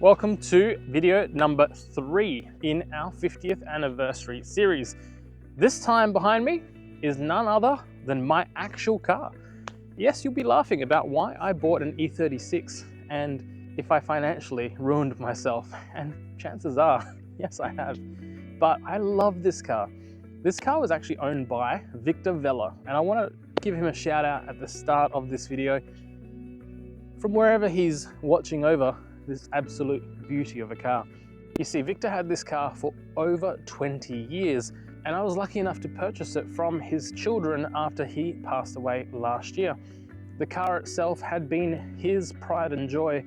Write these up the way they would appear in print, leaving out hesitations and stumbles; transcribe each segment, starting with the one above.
Welcome to video number 3 in our 50th anniversary series. This time behind me is none other than my actual car. Yes, you'll be laughing about why I bought an E36 and if I financially ruined myself, and chances are, yes I have. But I love this car. This car was actually owned by Victor Vella, and I want to give him a shout out at the start of this video from wherever he's watching over this absolute beauty of a car. You see, Victor had this car for over 20 years, and I was lucky enough to purchase it from his children after he passed away last year. The car itself had been his pride and joy,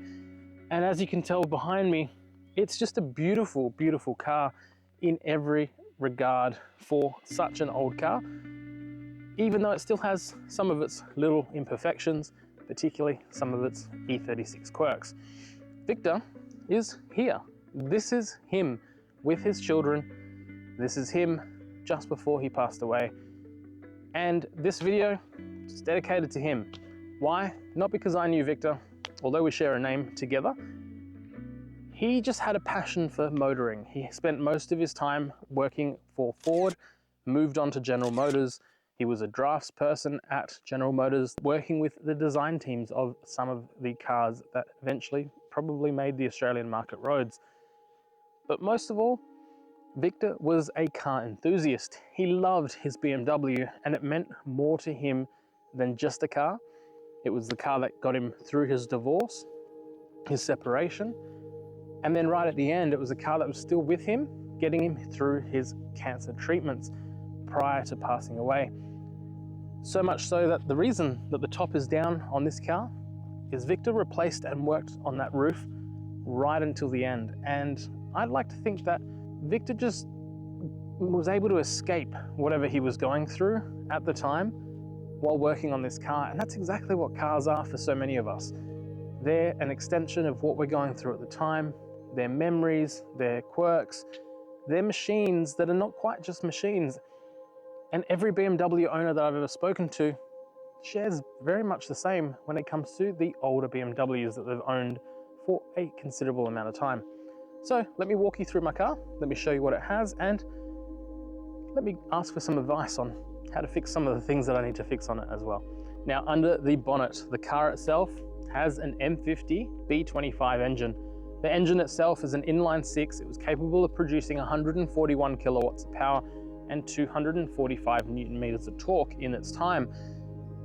and as you can tell behind me, it's just a beautiful, beautiful car in every regard for such an old car, even though it still has some of its little imperfections, particularly some of its E36 quirks. Victor is here. This is him with his children. This is him just before he passed away. And this video is dedicated to him. Why? Not because I knew Victor, although we share a name together. He just had a passion for motoring. He spent most of his time working for Ford, moved on to General Motors. He was a drafts person at General Motors, working with the design teams of some of the cars that eventually probably made the Australian market roads. But most of all, Victor was a car enthusiast. He loved his BMW, and it meant more to him than just a car. It was the car that got him through his divorce, his separation, and then right at the end, it was a car that was still with him, getting him through his cancer treatments prior to passing away. So much so that the reason that the top is down on this car is Victor replaced and worked on that roof right until the end. And I'd like to think that Victor just was able to escape whatever he was going through at the time while working on this car. And that's exactly what cars are for so many of us. They're an extension of what we're going through at the time. They're memories, they're quirks, they're machines that are not quite just machines. And every BMW owner that I've ever spoken to shares very much the same when it comes to the older BMWs that they've owned for a considerable amount of time. So let me walk you through my car, let me show you what it has, and let me ask for some advice on how to fix some of the things that I need to fix on it as well. Now, under the bonnet, the car itself has an M50 B25 engine. The engine itself is an inline-six. It was capable of producing 141 kilowatts of power and 245 Newton meters of torque in its time.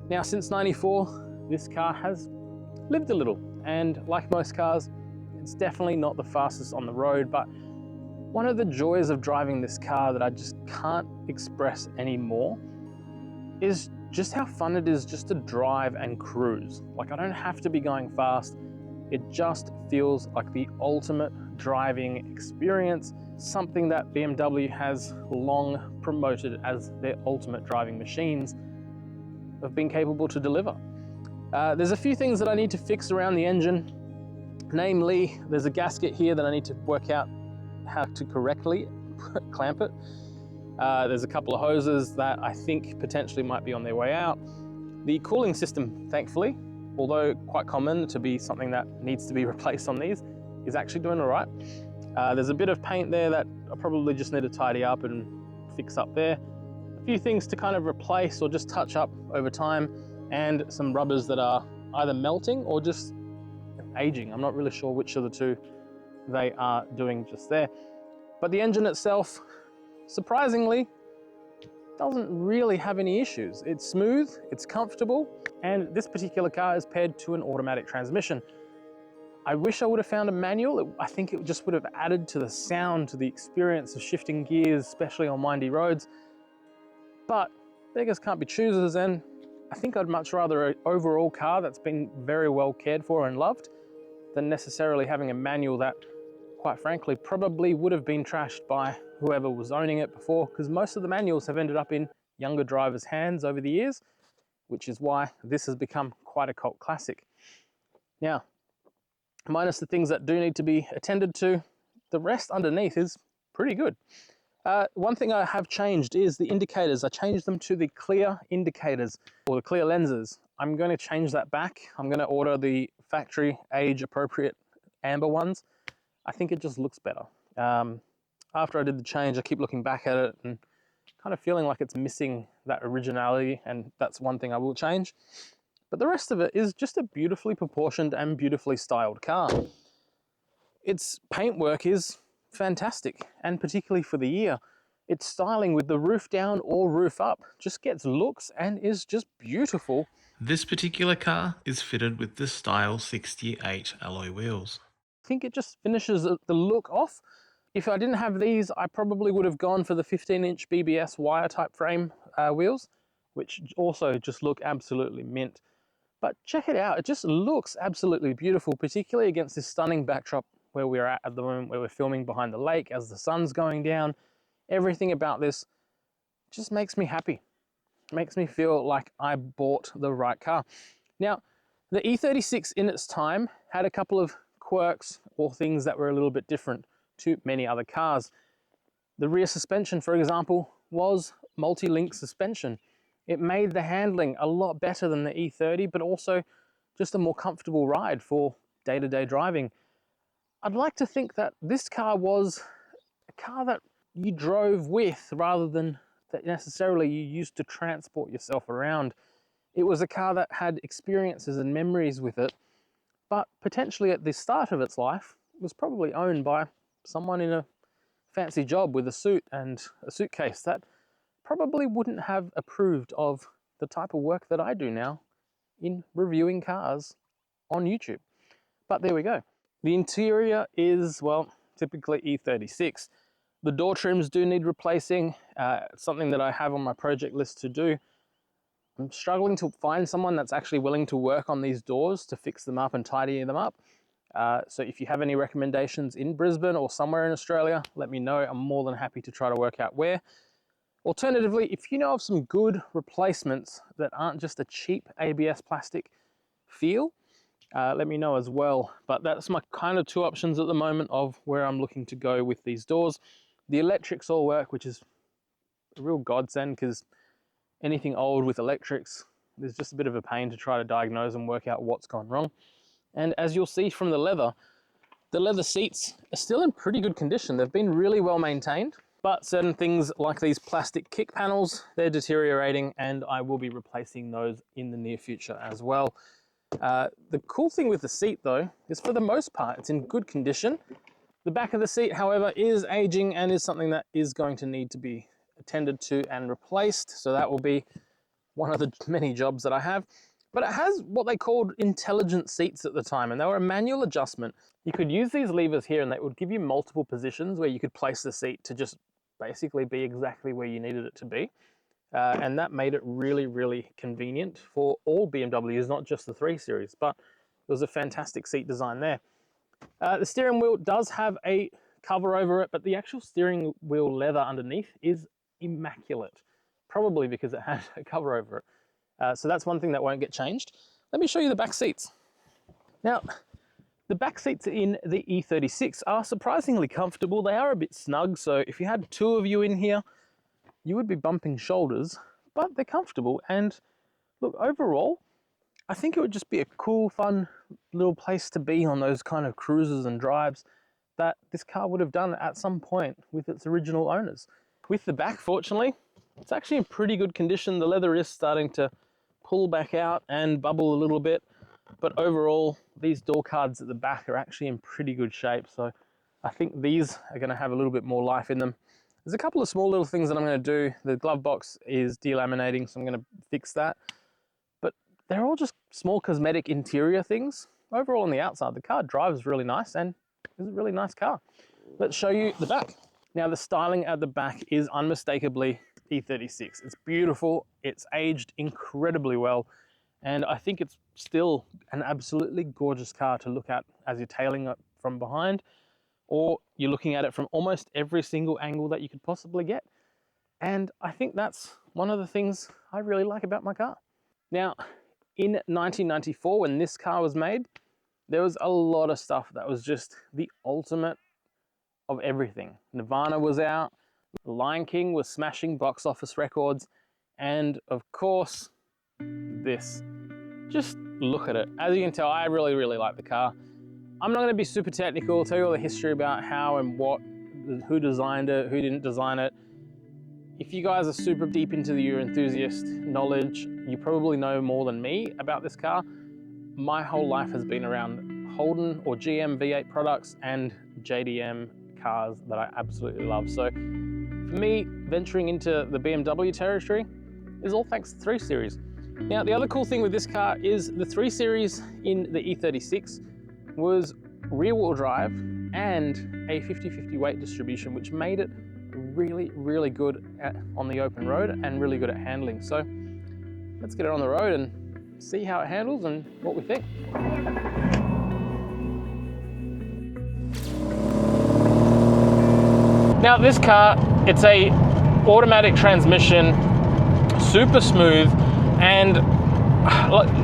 Now, since '94, this car has lived a little, and like most cars, it's definitely not the fastest on the road, but one of the joys of driving this car that I just can't express anymore is just how fun it is just to drive and cruise. Like, I don't have to be going fast. It just feels like the ultimate driving experience, something that BMW has long promoted as their ultimate driving machines of being capable to deliver. There's a few things that I need to fix around the engine. Namely, there's a gasket here that I need to work out how to correctly clamp it. There's a couple of hoses that I think potentially might be on their way out. The cooling system, thankfully, although quite common to be something that needs to be replaced on these, is actually doing all right. There's a bit of paint there that I probably just need to tidy up and fix up there. A few things to kind of replace or just touch up over time, and some rubbers that are either melting or just aging. I'm not really sure which of the two they are doing just there. But the engine itself, surprisingly, doesn't really have any issues. It's smooth, it's comfortable, and this particular car is paired to an automatic transmission. I wish I would have found a manual. I think it just would have added to the sound, to the experience of shifting gears, especially on windy roads. But beggars can't be choosers, and I think I'd much rather an overall car that's been very well cared for and loved than necessarily having a manual that, quite frankly, probably would have been trashed by whoever was owning it before, because most of the manuals have ended up in younger drivers' hands over the years, which is why this has become quite a cult classic. Now, minus the things that do need to be attended to, the rest underneath is pretty good. One thing I have changed is the indicators. I changed them to the clear indicators, or the clear lenses. I'm going to change that back. I'm going to order the factory age appropriate amber ones I think it just looks better. After I did the change, I keep looking back at it and kind of feeling like it's missing that originality, and that's one thing I will change. But the rest of it is just a beautifully proportioned and beautifully styled car. Its paintwork is fantastic, and particularly for the year, its styling with the roof down or roof up just gets looks and is just beautiful. This particular car is fitted with the Style 68 alloy wheels. I think it just finishes the look off. If I didn't have these, I probably would have gone for the 15-inch BBS wire type frame wheels, which also just look absolutely mint. But check it out, it just looks absolutely beautiful, particularly against this stunning backdrop where we're at the moment, where we're filming behind the lake as the sun's going down. Everything about this just makes me happy. It makes me feel like I bought the right car. Now, the E36 in its time had a couple of quirks or things that were a little bit different to many other cars. The rear suspension, for example, was multi-link suspension. It made the handling a lot better than the E30, but also just a more comfortable ride for day-to-day driving. I'd like to think that this car was a car that you drove with rather than that necessarily you used to transport yourself around. It was a car that had experiences and memories with it, but potentially at the start of its life was probably owned by someone in a fancy job with a suit and a suitcase that probably wouldn't have approved of the type of work that I do now in reviewing cars on YouTube. But there we go. The interior is, well, typically E36. The door trims do need replacing, something that I have on my project list to do. I'm struggling to find someone that's actually willing to work on these doors to fix them up and tidy them up. So if you have any recommendations in Brisbane or somewhere in Australia, let me know. I'm more than happy to try to work out where. Alternatively, if you know of some good replacements that aren't just a cheap ABS plastic feel, let me know as well. But that's my kind of two options at the moment of where I'm looking to go with these doors. The electrics all work, which is a real godsend, because anything old with electrics, there's just a bit of a pain to try to diagnose and work out what's gone wrong. And as you'll see from the leather seats are still in pretty good condition. They've been really well maintained, but certain things like these plastic kick panels, they're deteriorating, and I will be replacing those in the near future as well. The cool thing with the seat though, is for the most part, it's in good condition. The back of the seat, however, is aging and is something that is going to need to be attended to and replaced. So that will be one of the many jobs that I have. But it has what they called intelligent seats at the time, and they were a manual adjustment. You could use these levers here and they would give you multiple positions where you could place the seat to just basically be exactly where you needed it to be. And that made it really, really convenient for all BMWs, not just the 3 Series, but it was a fantastic seat design there. The steering wheel does have a cover over it, but the actual steering wheel leather underneath is immaculate, probably because it had a cover over it. So that's one thing that won't get changed. Let me show you the back seats. Now, the back seats in the E36 are surprisingly comfortable. They are a bit snug, so if you had two of you in here, you would be bumping shoulders, but they're comfortable. And look, overall, I think it would just be a cool, fun little place to be on those kind of cruises and drives that this car would have done at some point with its original owners. With the back, fortunately, it's actually in pretty good condition. The leather is starting to pull back out and bubble a little bit, but overall, these door cards at the back are actually in pretty good shape. So I think these are going to have a little bit more life in them. There's a couple of small little things that I'm going to do. The glove box is delaminating, so I'm going to fix that. But they're all just small cosmetic interior things. Overall on the outside, the car drives really nice and is a really nice car. Let's show you the back. Now the styling at the back is unmistakably E36. It's beautiful, it's aged incredibly well, and I think it's still an absolutely gorgeous car to look at as you're tailing it from behind, or you're looking at it from almost every single angle that you could possibly get. And I think that's one of the things I really like about my car. Now, in 1994, when this car was made, there was a lot of stuff that was just the ultimate of everything. Nirvana was out, Lion King was smashing box office records, and of course, this. Just look at it. As you can tell, I really, really like the car. I'm not going to be super technical, tell you all the history about how and what, who designed it, who didn't design it. If you guys are super deep into your enthusiast knowledge, you probably know more than me about this car. My whole life has been around Holden or GM V8 products and JDM cars that I absolutely love. So for me, venturing into the BMW territory is all thanks to the 3 Series. Now, the other cool thing with this car is the 3 Series in the E36 was rear-wheel drive and a 50-50 weight distribution, which made it really good on the open road and really good at handling. So let's get it on the road and see how it handles and what we think. Now this car, it's a automatic transmission, super smooth, and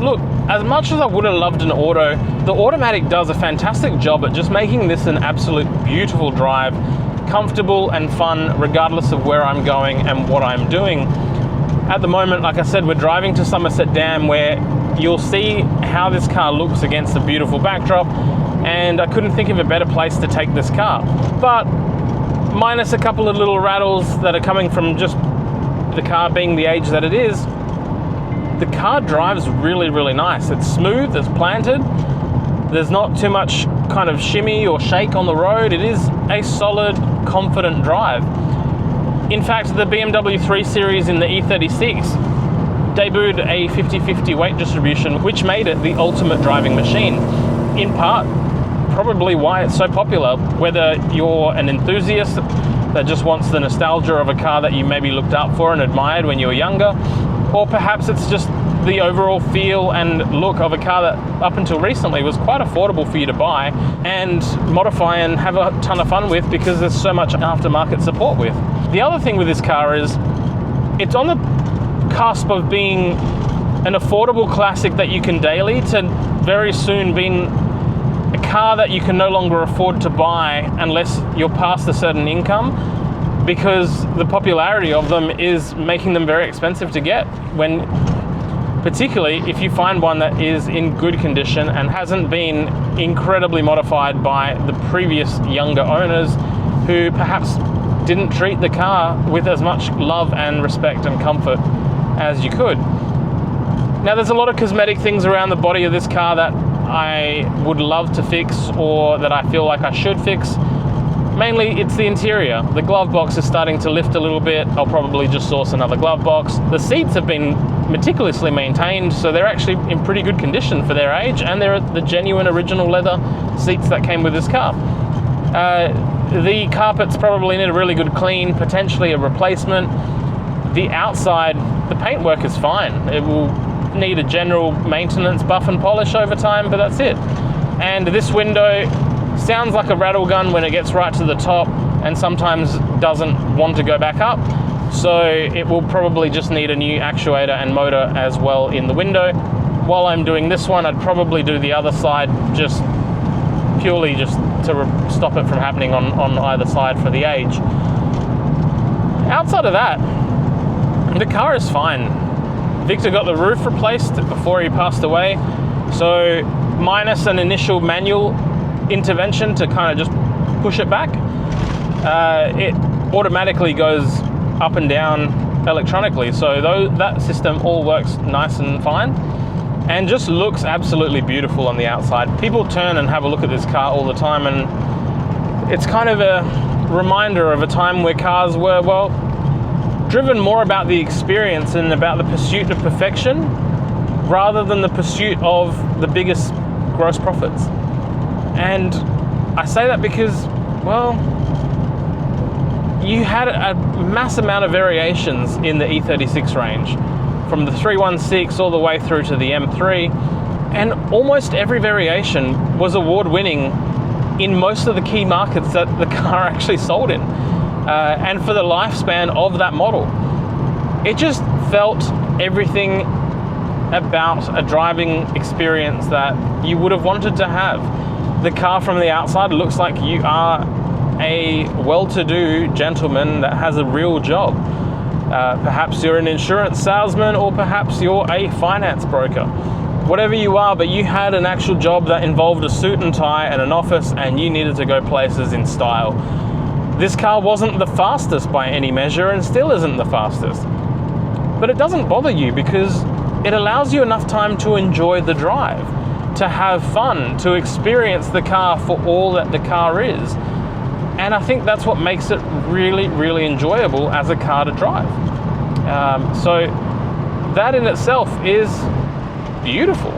look, as much as I would have loved an auto, the automatic does a fantastic job at just making this an absolute beautiful drive, comfortable and fun regardless of where I'm going and what I'm doing. At the moment, like I said, we're driving to Somerset Dam, where you'll see how this car looks against a beautiful backdrop, and I couldn't think of a better place to take this car. But minus a couple of little rattles that are coming from just the car being the age that it is, the car drives really nice. It's smooth, it's planted, there's not too much kind of shimmy or shake on the road. It is a solid, confident drive. In fact, the BMW 3 Series in the E36 debuted a 50-50 weight distribution, which made it the ultimate driving machine. In part, probably why it's so popular, whether you're an enthusiast that just wants the nostalgia of a car that you maybe looked up for and admired when you were younger, or perhaps it's just the overall feel and look of a car that up until recently was quite affordable for you to buy and modify and have a ton of fun with because there's so much aftermarket support with. The other thing with this car is it's on the cusp of being an affordable classic that you can daily to very soon being a car that you can no longer afford to buy unless you're past a certain income, because the popularity of them is making them very expensive to get, when particularly if you find one that is in good condition and hasn't been incredibly modified by the previous younger owners who perhaps didn't treat the car with as much love and respect and comfort as you could. Now, there's a lot of cosmetic things around the body of this car that I would love to fix, or that I feel like I should fix. Mainly, it's the interior. The glove box is starting to lift a little bit. I'll probably just source another glove box. The seats have been meticulously maintained, so they're actually in pretty good condition for their age, and they're the genuine original leather seats that came with this car. The carpets probably need a really good clean, potentially a replacement. The outside, the paintwork is fine. It will need a general maintenance buff and polish over time, but that's it. And this window sounds like a rattle gun when it gets right to the top and sometimes doesn't want to go back up. So it will probably just need a new actuator and motor as well in the window. While I'm doing this one, I'd probably do the other side just purely just to stop it from happening on either side for the age. Outside of that, the car is fine. Victor got the roof replaced before he passed away, so minus an initial manual intervention to kind of just push it back, it automatically goes up and down electronically, so that system all works nice and fine and just looks absolutely beautiful on the outside. People turn and have a look at this car all the time, and it's kind of a reminder of a time where cars were, well, driven more about the experience and about the pursuit of perfection rather than the pursuit of the biggest gross profits. And I say that because, well, you had a mass amount of variations in the E36 range, from the 316 all the way through to the M3, and almost every variation was award-winning in most of the key markets that the car actually sold in. And for the lifespan of that model, it just felt everything about a driving experience that you would have wanted to have. The car from the outside looks like you are a well-to-do gentleman that has a real job. Perhaps you're an insurance salesman, or perhaps you're a finance broker. whatever you are, but you had an actual job that involved a suit and tie and an office, and you needed to go places in style. This car wasn't the fastest by any measure and still isn't the fastest. But it doesn't bother you because it allows you enough time to enjoy the drive, to have fun, to experience the car for all that the car is. And I think that's what makes it really, really enjoyable as a car to drive. So that in itself is beautiful.